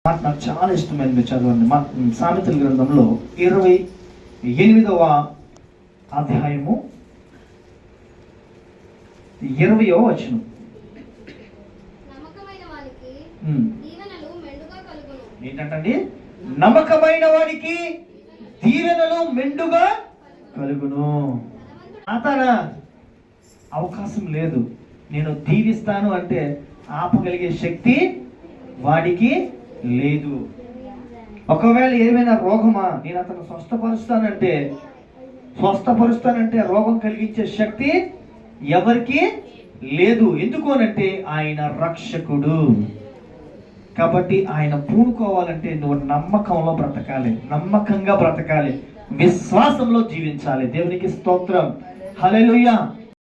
మాట నాకు చాలా ఇష్టమైనది, మీరు చదవండి. సామెతల గ్రంథంలో 28వ అధ్యాయము 20వ వచనం. ఏంటంటే నమ్మకమైన వానికి దీవెనలు మెండుగా కలుగును. అతన అవకాశం లేదు. నేను దీవిస్తాను అంటే ఆపగలిగే శక్తి వాడికి లేదు. ఒకవేళ ఏమైనా రోగమా, నేను అతను స్వస్థపరుస్తానంటే రోగం కలిగించే శక్తి ఎవరికి లేదు. ఎందుకు అనంటే ఆయన రక్షకుడు. కాబట్టి ఆయన పూనుకోవాలంటే నువ్వు నమ్మకంలో బ్రతకాలి, నమ్మకంగా బ్రతకాలి, విశ్వాసంలో జీవించాలి. దేవునికి స్తోత్రం, హల్లెలూయా.